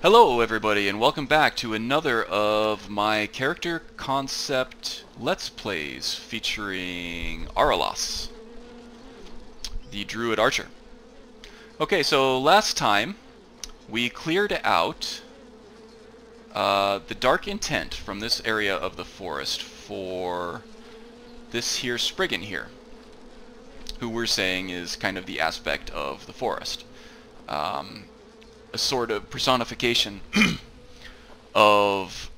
Hello everybody and welcome back to another of my character concept Let's Plays featuring Araelas, the Druid Archer. Okay, so last time we cleared out the dark intent from this area of the forest for this here Spriggan here, who we're saying is kind of the aspect of the forest. A sort of personification of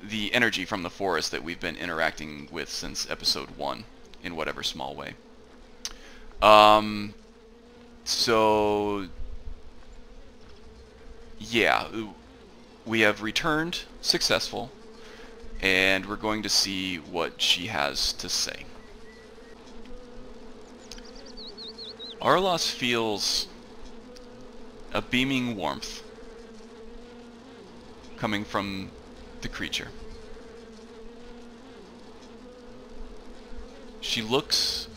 the energy from the forest that we've been interacting with since episode 1 in whatever small way. So yeah, we have returned successful and we're going to see what she has to say. Araelas feels a beaming warmth coming from the creature. She looks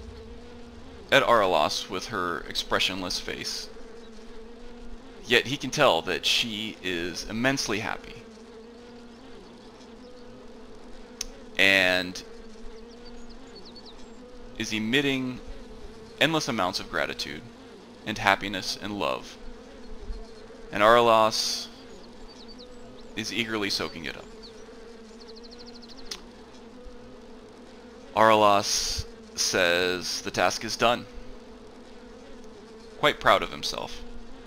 at Araelas with her expressionless face, yet he can tell that she is immensely happy and is emitting endless amounts of gratitude and happiness and love. And Araelas is eagerly soaking it up. Araelas says the task is done, quite proud of himself,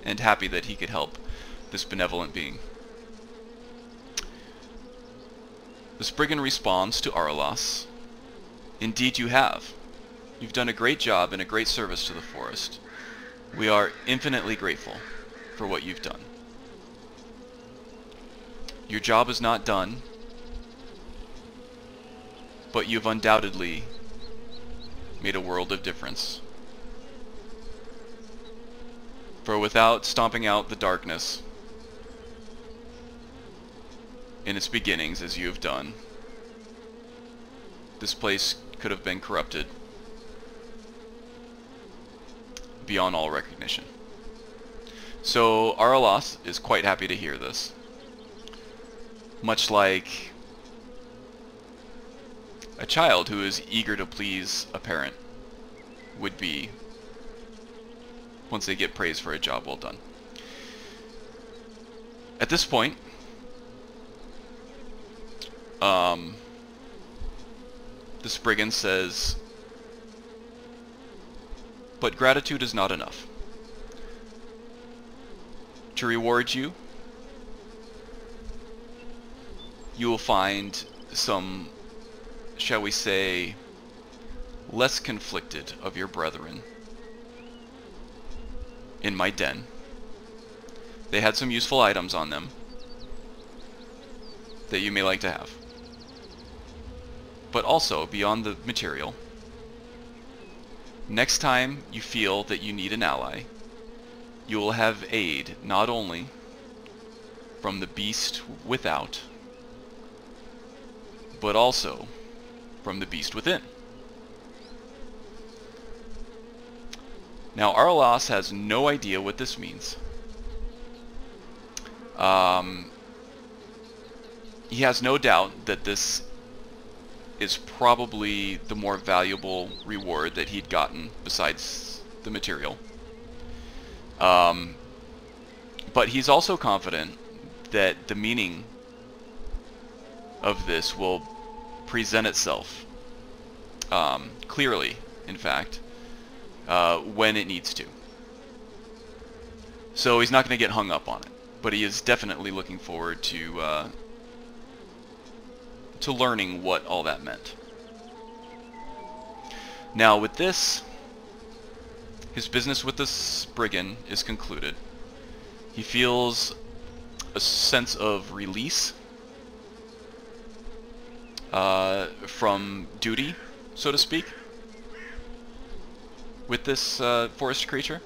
and happy that he could help this benevolent being. The Spriggan responds to Araelas, "Indeed you have. You've done a great job and a great service to the forest. We are infinitely grateful for what you've done. Your job is not done, but you've undoubtedly made a world of difference. For without stomping out the darkness in its beginnings, as you have done, this place could have been corrupted beyond all recognition." So Araelas is quite happy to hear this, much like a child who is eager to please a parent would be once they get praise for a job well done. At this point, the Spriggan says, "But gratitude is not enough. To reward you, you will find some, shall we say, less conflicted of your brethren in my den. They had some useful items on them that you may like to have. But also, beyond the material, next time you feel that you need an ally, you will have aid not only from the beast without, but also from the beast within." Now Araelas has no idea what this means. He has no doubt that this is probably the more valuable reward that he'd gotten besides the material. But he's also confident that the meaning of this will present itself clearly, in fact, when it needs to. So he's not going to get hung up on it, but he is definitely looking forward to learning what all that meant. Now with this, his business with the Spriggan is concluded. He feels a sense of release from duty, so to speak, with this forest creature.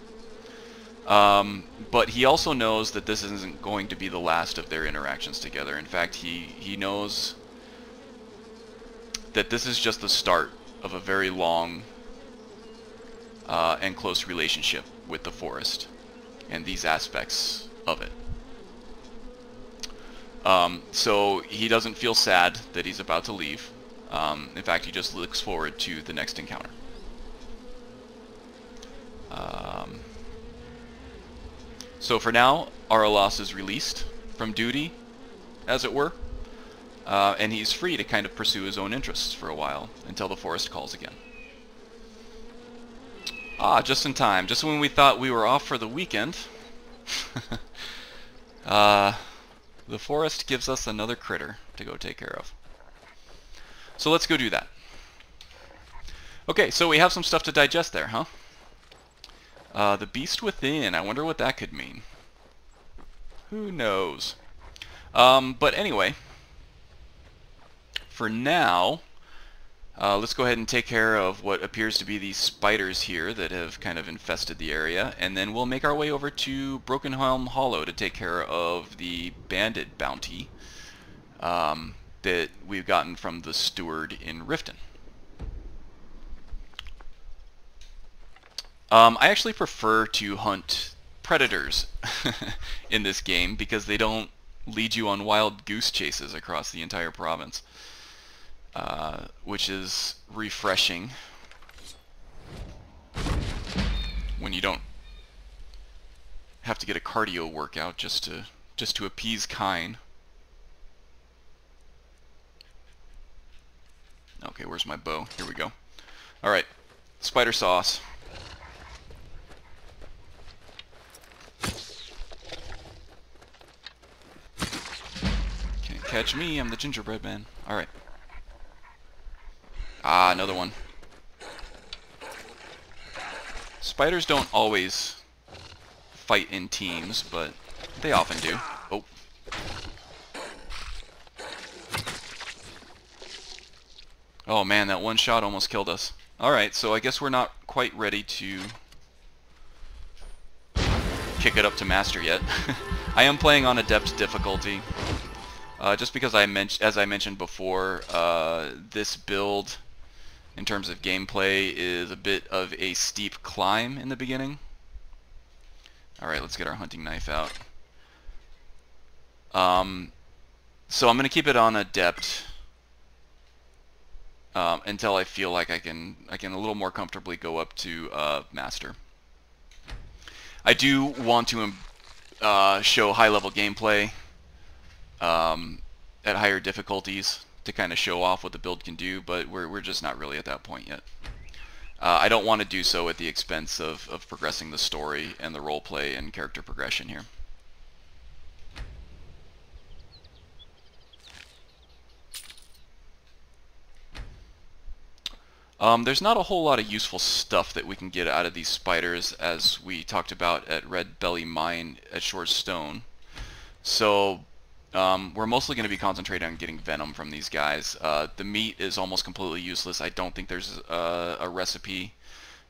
But he also knows that this isn't going to be the last of their interactions together. In fact, he knows that this is just the start of a very long and close relationship with the forest and these aspects of it. So he doesn't feel sad that he's about to leave. In fact, he just looks forward to the next encounter. So for now, Araelas is released from duty, as it were, and he's free to kind of pursue his own interests for a while, until the forest calls again. Ah, just in time. Just when we thought we were off for the weekend, the forest gives us another critter to go take care of. So let's go do that. Okay, so we have some stuff to digest there, huh? The beast within, I wonder what that could mean. Who knows? But anyway, for now, let's go ahead and take care of what appears to be these spiders here that have kind of infested the area, and then we'll make our way over to Broken Helm Hollow to take care of the bandit bounty that we've gotten from the steward in Riften. I actually prefer to hunt predators in this game because they don't lead you on wild goose chases across the entire province, which is refreshing when you don't have to get a cardio workout just to appease kine. Okay, where's my bow? Here we go. Alright, spider sauce. Can't catch me, I'm the gingerbread man. Alright. Ah, another one. Spiders don't always fight in teams, but they often do. Oh. Oh man, that one shot almost killed us. Alright, so I guess we're not quite ready to kick it up to master yet. I am playing on adept difficulty. Just because as I mentioned before, this build, in terms of gameplay, is a bit of a steep climb in the beginning. Alright, let's get our hunting knife out. So I'm going to keep it on adept until I feel like I can a little more comfortably go up to master. I do want to show high-level gameplay at higher difficulties to kind of show off what the build can do, but we're just not really at that point yet. I don't want to do so at the expense of progressing the story and the roleplay and character progression here. There's not a whole lot of useful stuff that we can get out of these spiders, as we talked about at Red Belly Mine at Short Stone. So we're mostly going to be concentrating on getting venom from these guys. The meat is almost completely useless. I don't think there's a recipe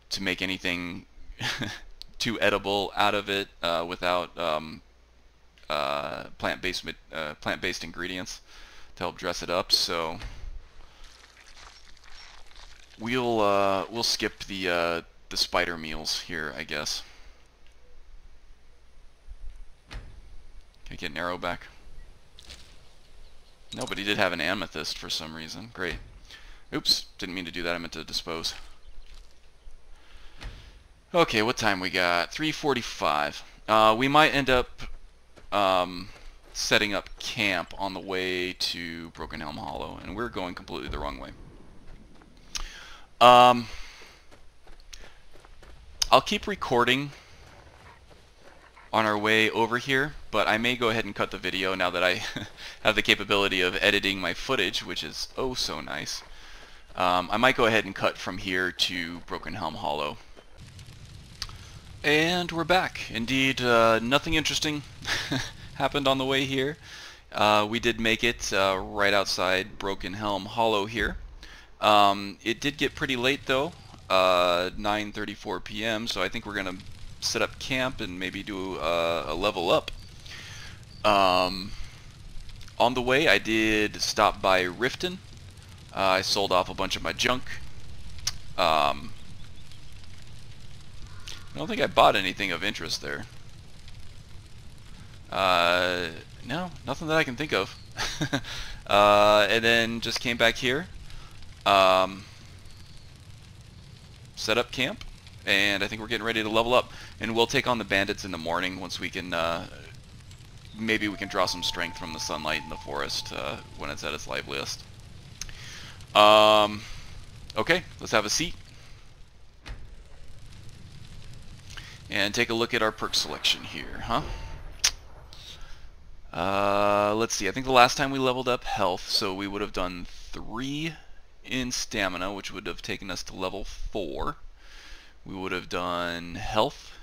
to make anything too edible out of it without plant-based ingredients to help dress it up. So we'll skip the spider meals here, I guess. Can I get an arrow back? No, but he did have an amethyst for some reason. Great. Oops, didn't mean to do that. I meant to dispose. Okay, what time we got? 3:45. We might end up setting up camp on the way to Broken Helm Hollow, and we're going completely the wrong way. I'll keep recording on our way over here, but I may go ahead and cut the video now that I have the capability of editing my footage, which is oh so nice. I might go ahead and cut from here to Broken Helm Hollow. And we're back. Indeed, nothing interesting happened on the way here. We did make it right outside Broken Helm Hollow here. It did get pretty late though, 9:34 p.m., so I think we're gonna set up camp and maybe do a level up. On the way I did stop by Riften. I sold off a bunch of my junk. I don't think I bought anything of interest there. No, nothing that I can think of. And then just came back here, set up camp, and I think we're getting ready to level up. And we'll take on the bandits in the morning once we can, maybe we can draw some strength from the sunlight in the forest when it's at its liveliest. Okay, let's have a seat. And take a look at our perk selection here, huh? Let's see, I think the last time we leveled up health, so we would have done 3 in stamina, which would have taken us to level 4. We would have done health,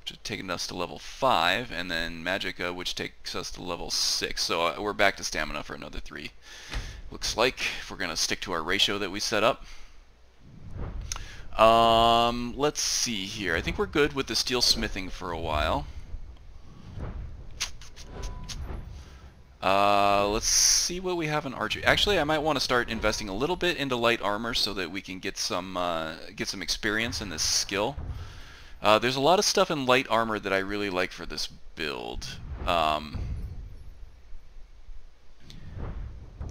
which would have taken us to level 5, and then magicka, which takes us to level 6. So we're back to stamina for another 3. Looks like if we're going to stick to our ratio that we set up. Let's see here. I think we're good with the steel smithing for a while. Let's see what we have in archery. Actually, I might want to start investing a little bit into light armor so that we can get some experience in this skill. There's a lot of stuff in light armor that I really like for this build. Not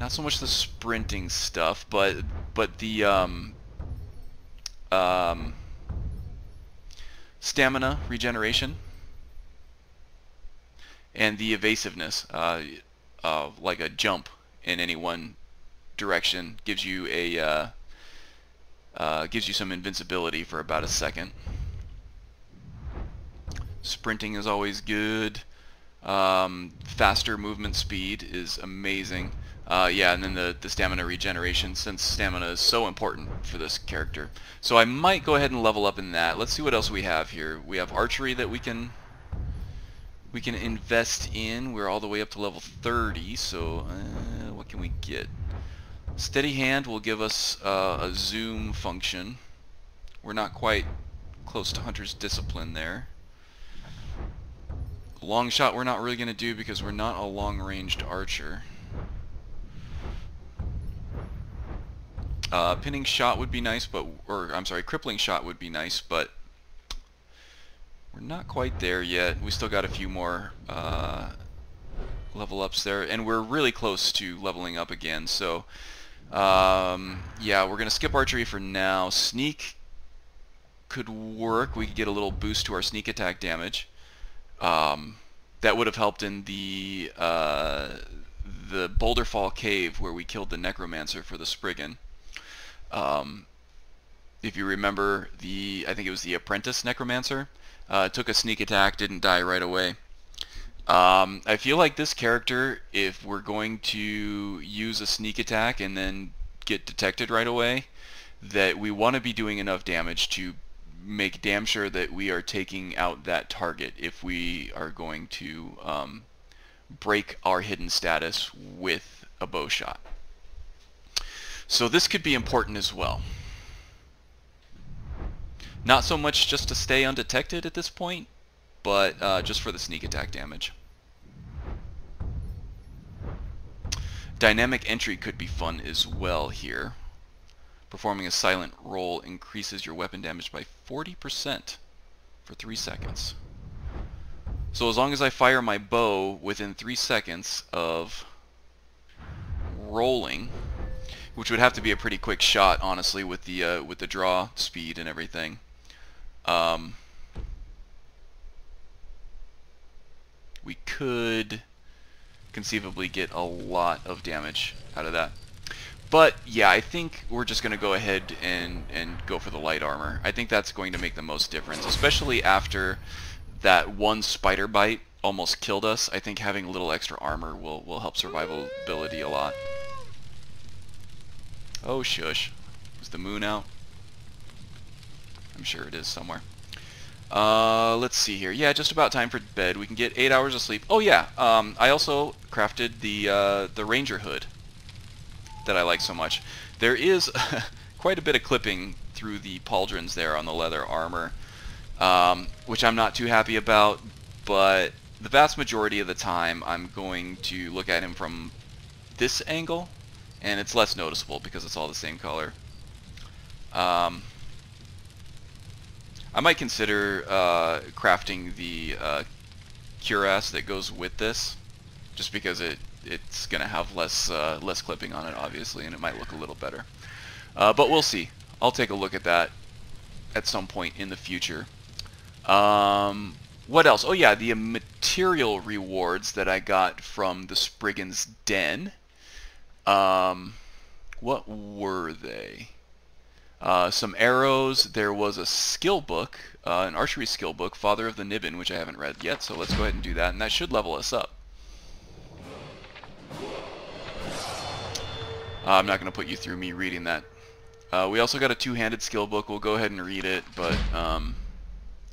so much the sprinting stuff, but the stamina regeneration and the evasiveness. Like a jump in any one direction gives you some invincibility for about a second. Sprinting is always good. Faster movement speed is amazing. Yeah, and then the stamina regeneration, since stamina is so important for this character. So I might go ahead and level up in that. Let's see what else we have here. We have archery that we can invest in. We're all the way up to level 30, so what can we get? Steady hand will give us a zoom function. We're not quite close to Hunter's Discipline there. Long shot we're not really going to do because we're not a long-ranged archer. Pinning shot would be nice, crippling shot would be nice, but we're not quite there yet. We still got a few more level ups there, and we're really close to leveling up again. So, yeah, we're gonna skip archery for now. Sneak could work. We could get a little boost to our sneak attack damage. That would have helped in the Boulder Fall Cave where we killed the Necromancer for the Spriggan. If you remember, I think it was the Apprentice Necromancer. Took a sneak attack, didn't die right away. I feel like this character, if we're going to use a sneak attack and then get detected right away, that we want to be doing enough damage to make damn sure that we are taking out that target if we are going to break our hidden status with a bow shot. So this could be important as well. Not so much just to stay undetected at this point, but just for the sneak attack damage. Dynamic entry could be fun as well here. Performing a silent roll increases your weapon damage by 40% for 3 seconds. So as long as I fire my bow within 3 seconds of rolling, which would have to be a pretty quick shot, honestly, with the draw speed and everything. We could conceivably get a lot of damage out of that. But yeah, I think we're just going to go ahead and go for the light armor. I think that's going to make the most difference, especially after that one spider bite almost killed us. I think having a little extra armor will help survivability a lot. Oh shush. Is the moon out? I'm sure it is somewhere. Let's see here. Yeah, just about time for bed. We can get 8 hours of sleep. Oh yeah, I also crafted the Ranger hood that I like so much. There is quite a bit of clipping through the pauldrons there on the leather armor, which I'm not too happy about, but the vast majority of the time I'm going to look at him from this angle, and it's less noticeable because it's all the same color. I might consider crafting the cuirass that goes with this, just because it's gonna have less clipping on it, obviously, and it might look a little better. But we'll see. I'll take a look at that at some point in the future. What else? Oh yeah, the material rewards that I got from the Spriggan's Den. What were they? Some arrows. There was a skill book, an archery skill book, Father of the Nibbin, which I haven't read yet, so let's go ahead and do that, and that should level us up. I'm not going to put you through me reading that. We also got a two-handed skill book. We'll go ahead and read it, but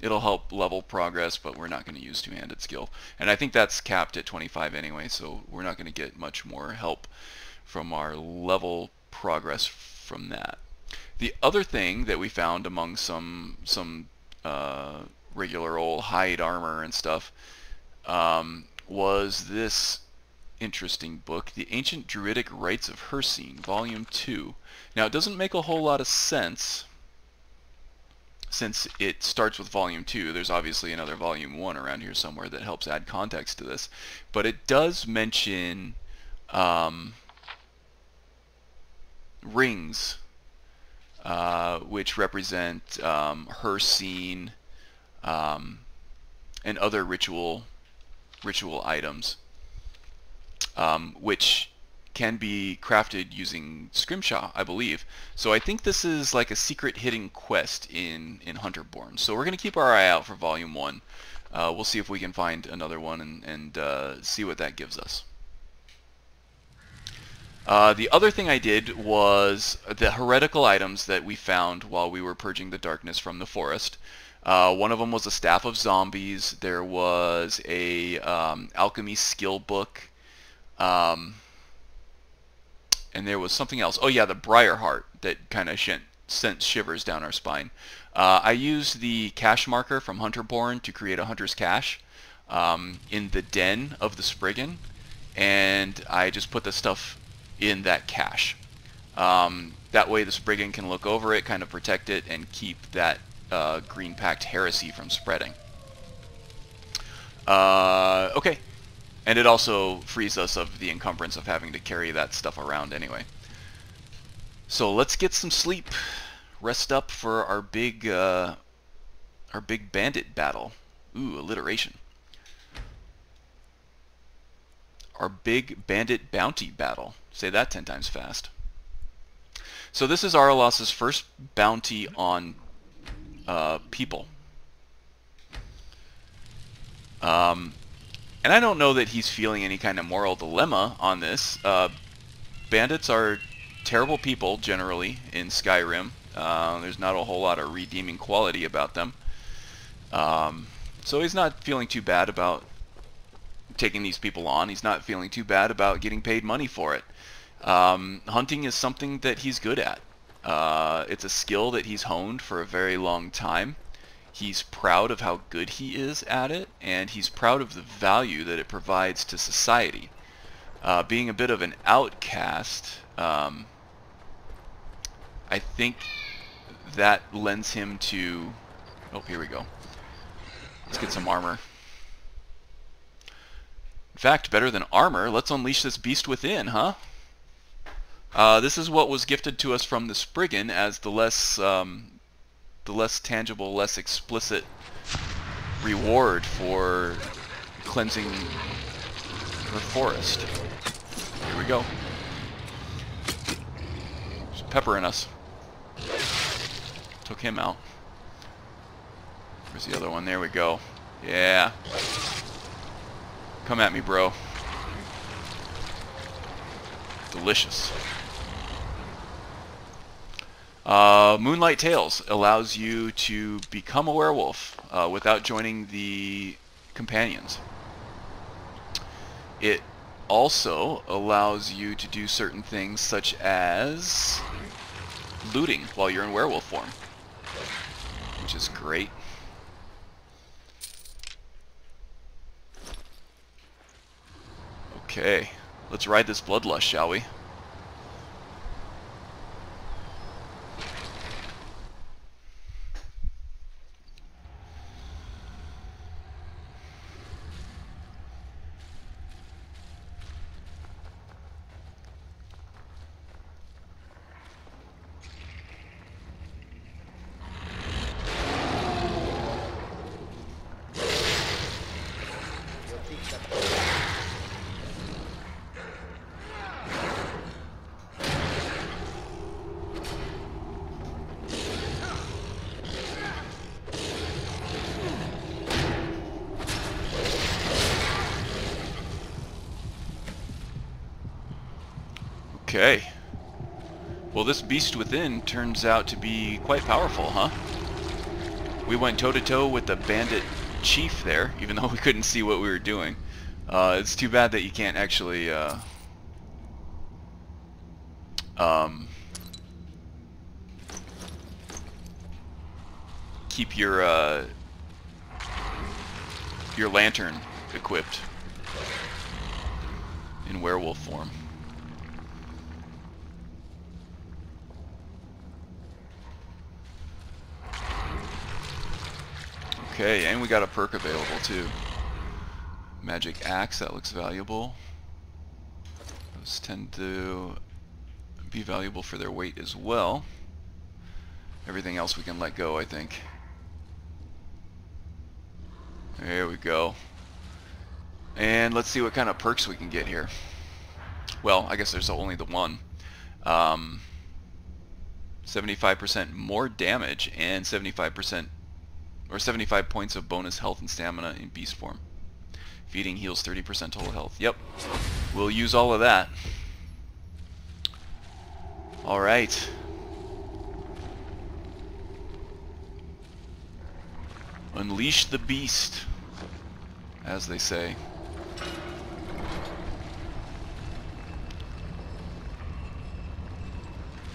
it'll help level progress, but we're not going to use two-handed skill. And I think that's capped at 25 anyway, so we're not going to get much more help from our level progress from that. The other thing that we found among some regular old hide armor and stuff was this interesting book, The Ancient Druidic Rites of Hircine, Volume 2. Now, it doesn't make a whole lot of sense since it starts with Volume 2. There's obviously another Volume 1 around here somewhere that helps add context to this. But it does mention rings, which represent Hircine and other ritual items, which can be crafted using Scrimshaw, I believe. So I think this is like a secret hidden quest in Hunterborn. So we're going to keep our eye out for Volume 1. We'll see if we can find another one and see what that gives us. The other thing I did was the heretical items that we found while we were purging the darkness from the forest. One of them was a Staff of Zombies. There was a alchemy skill book. And there was something else. Oh yeah, the Briarheart that kind of sent shivers down our spine. I used the cache marker from Hunterborn to create a Hunter's Cache in the den of the Spriggan, and I just put the stuff in that cache. That way the Spriggan can look over it, kind of protect it, and keep that green pact heresy from spreading. Okay. And it also frees us of the encumbrance of having to carry that stuff around anyway. So let's get some sleep, rest up for our big bandit battle. Ooh, alliteration. Our big bandit bounty battle. Say that 10 times fast. So this is Araelas' first bounty on people. And I don't know that he's feeling any kind of moral dilemma on this. Bandits are terrible people, generally, in Skyrim. There's not a whole lot of redeeming quality about them. So he's not feeling too bad about taking these people on. He's not feeling too bad about getting paid money for it. Hunting is something that he's good at. It's a skill that he's honed for a very long time. He's proud of how good he is at it, and he's proud of the value that it provides to society. Being a bit of an outcast, I think that lends him to... Oh, here we go. Let's get some armor. In fact, better than armor, let's unleash this beast within, huh? This is what was gifted to us from the Spriggan as the less tangible, less explicit reward for cleansing the forest. Here we go. There's pepper in us. Took him out. Where's the other one? There we go. Yeah. Come at me, bro. Delicious. Moonlight Tales allows you to become a werewolf without joining the companions. It also allows you to do certain things such as looting while you're in werewolf form, which is great. Okay, let's ride this Bloodlust, shall we? Okay. Well, this beast within turns out to be quite powerful, huh? We went toe-to-toe with the bandit chief there, even though we couldn't see what we were doing. It's too bad that you can't actually keep your lantern equipped in werewolf form. Okay, and we got a perk available too. Magic Axe, that looks valuable. Those tend to be valuable for their weight as well. Everything else we can let go, I think. There we go. And let's see what kind of perks we can get here. Well, I guess there's only the one. 75% more damage and 75% or 75 points of bonus health and stamina in beast form. Feeding heals 30% total health. Yep, we'll use all of that. Alright. Unleash the beast, as they say.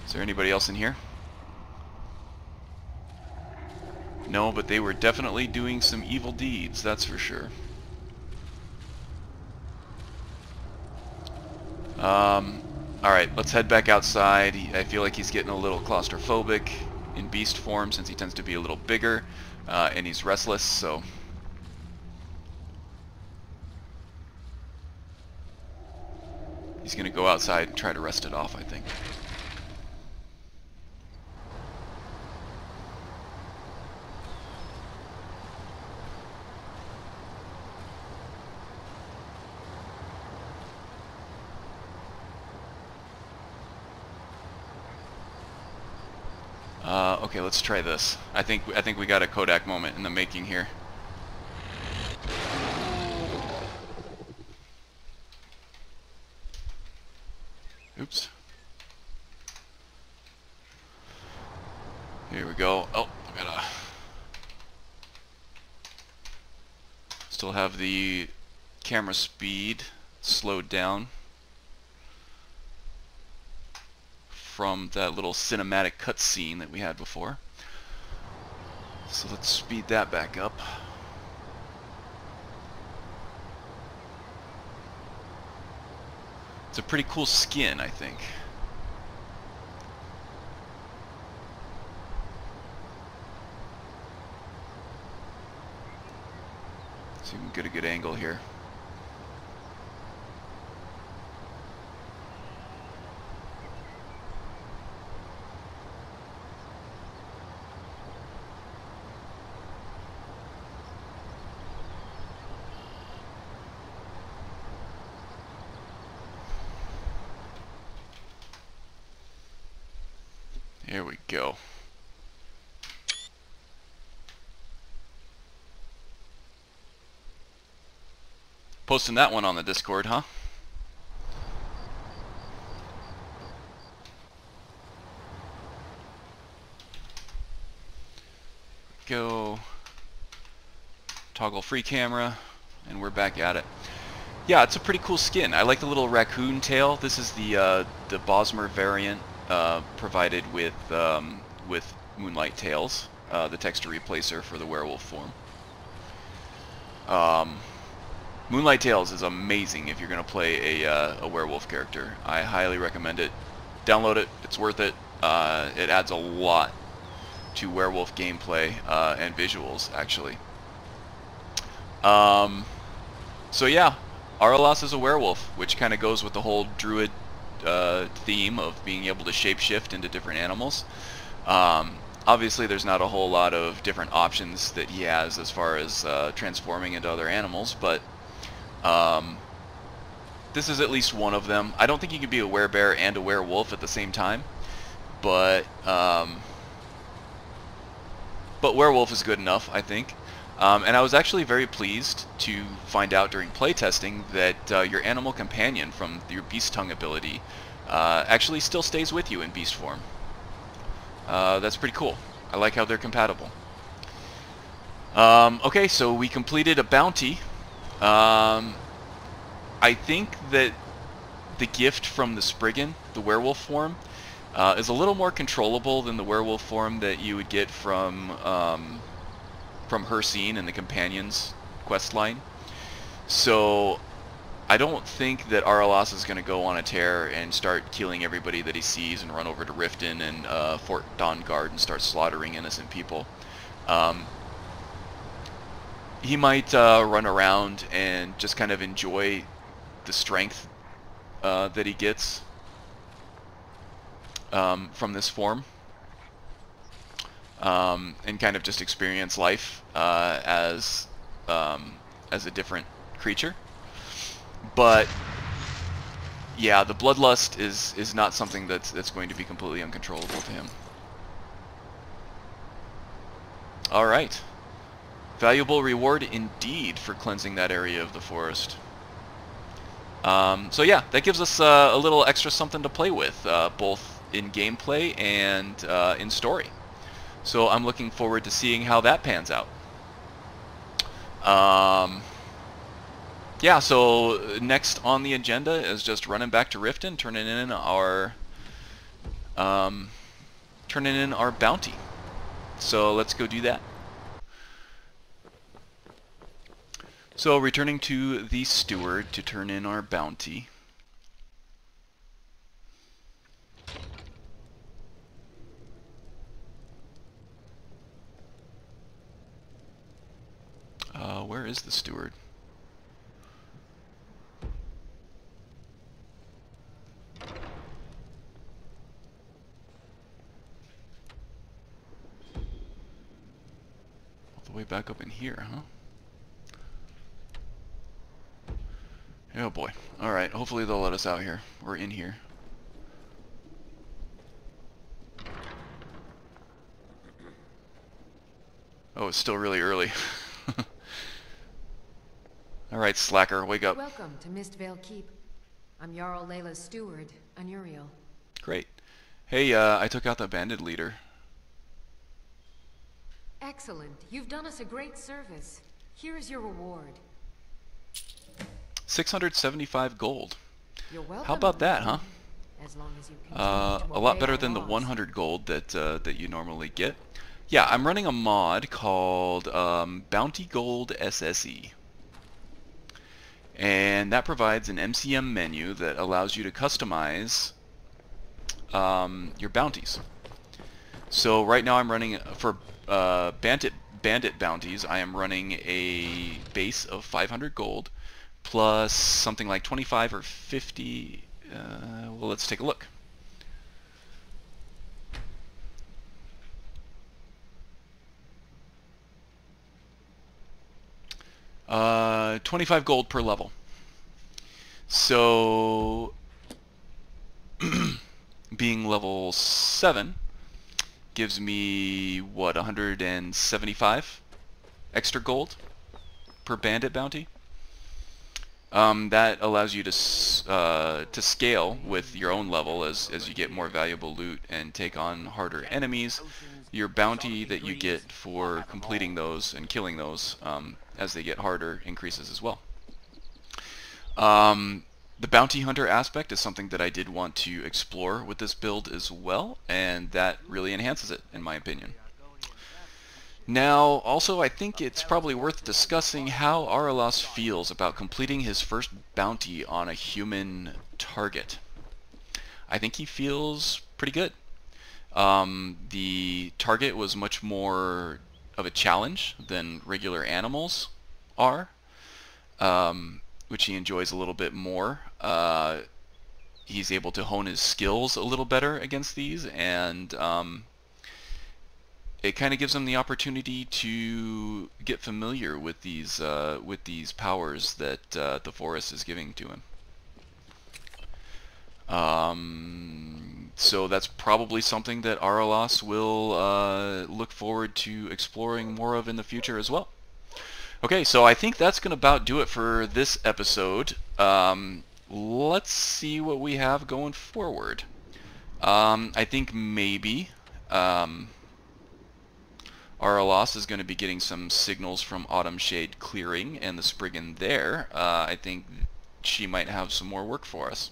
Is there anybody else in here? No, but they were definitely doing some evil deeds, that's for sure. Alright, let's head back outside. I feel like he's getting a little claustrophobic in beast form since he tends to be a little bigger, and he's restless, so... he's going to go outside and try to rest it off, I think. Okay, let's try this. I think we got a Kodak moment in the making here. Oops. Here we go. Oh, I gotta still have the camera speed slowed down from that little cinematic cutscene that we had before. So let's speed that back up. It's a pretty cool skin, I think. See if we can get a good angle here. Here we go. Posting that one on the Discord, huh? Go. Toggle free camera, and we're back at it. Yeah, it's a pretty cool skin. I like the little raccoon tail. This is the Bosmer variant. Provided with Moonlight Tails, the texture replacer for the werewolf form. Moonlight Tails is amazing if you're going to play a werewolf character. I highly recommend it. Download it, it's worth it. It adds a lot to werewolf gameplay and visuals, actually. So yeah, Araelas is a werewolf, which kind of goes with the whole Druid theme of being able to shapeshift into different animals. Obviously there's not a whole lot of different options that he has as far as transforming into other animals, but this is at least one of them. I don't think you can be a werebear and a werewolf at the same time, but werewolf is good enough, I think. And I was actually very pleased to find out during playtesting that your animal companion from your Beast Tongue ability actually still stays with you in beast form. That's pretty cool. I like how they're compatible. Okay, so we completed a bounty. I think that the gift from the Spriggan, the werewolf form, is a little more controllable than the werewolf form that you would get from Hercene and the Companions questline. So I don't think that Araelas is going to go on a tear and start killing everybody that he sees and run over to Riften and Fort Dawnguard and start slaughtering innocent people. He might run around and just kind of enjoy the strength that he gets from this form, and kind of just experience life as a different creature. But yeah, the Bloodlust is not something that's going to be completely uncontrollable to him. All right. Valuable reward indeed for cleansing that area of the forest. So yeah, that gives us a little extra something to play with, both in gameplay and in story. So I'm looking forward to seeing how that pans out. Yeah, so next on the agenda is just running back to Riften, turning in our bounty. So let's go do that. So returning to the steward to turn in our bounty. Where is the steward? All the way back up in here, huh? Oh boy. Alright, hopefully they'll let us out here. We're in here. Oh, it's still really early. Alright, slacker, wake up. Welcome to Mistvale Keep. I'm Jarl Layla's steward, Anuriel. Great. Hey, I took out the bandit leader. Excellent. You've done us a great service. Here is your reward. 675 gold. You're welcome. How about that, huh? As long as you continue to a lot obey better our than the laws. 100 gold that you normally get. Yeah, I'm running a mod called Bounty Gold SSE. And that provides an MCM menu that allows you to customize your bounties. So right now I'm running for bandit bounties. I am running a base of 500 gold plus something like 25 or 50. Well, let's take a look. Uh, 25 gold per level. So being level 7 gives me what, 175 extra gold per bandit bounty. That allows you to scale with your own level as you get more valuable loot and take on harder enemies. Your bounty that you get for completing those and killing those as they get harder increases as well. The bounty hunter aspect is something that I did want to explore with this build as well, and that really enhances it, in my opinion. Now, also, I think it's probably worth discussing how Araelas feels about completing his first bounty on a human target. I think he feels pretty good. The target was much more of a challenge than regular animals are, which he enjoys a little bit more. He's able to hone his skills a little better against these, and it kind of gives him the opportunity to get familiar with these powers that the forest is giving to him. So that's probably something that Araelas will look forward to exploring more of in the future as well. Okay, so I think that's going to about do it for this episode. let's see what we have going forward. I think maybe Araelas is going to be getting some signals from Autumn Shade Clearing and the Spriggan there. I think she might have some more work for us.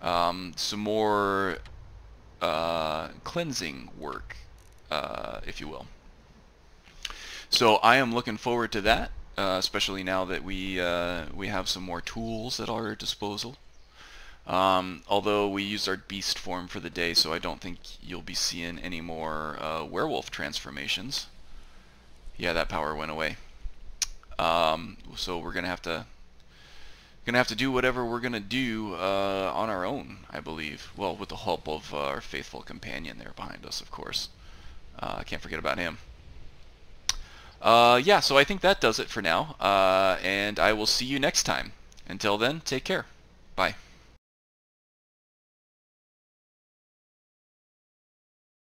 Some more cleansing work, if you will. So I am looking forward to that, especially now that we have some more tools at our disposal. Although we used our beast form for the day, so I don't think you'll be seeing any more werewolf transformations. Yeah, that power went away. So we're gonna have to do whatever we're gonna do on our own, I believe. Well, with the help of our faithful companion there behind us, of course. I can't forget about him. Yeah, so I think that does it for now, and I will see you next time. Until then, take care. Bye.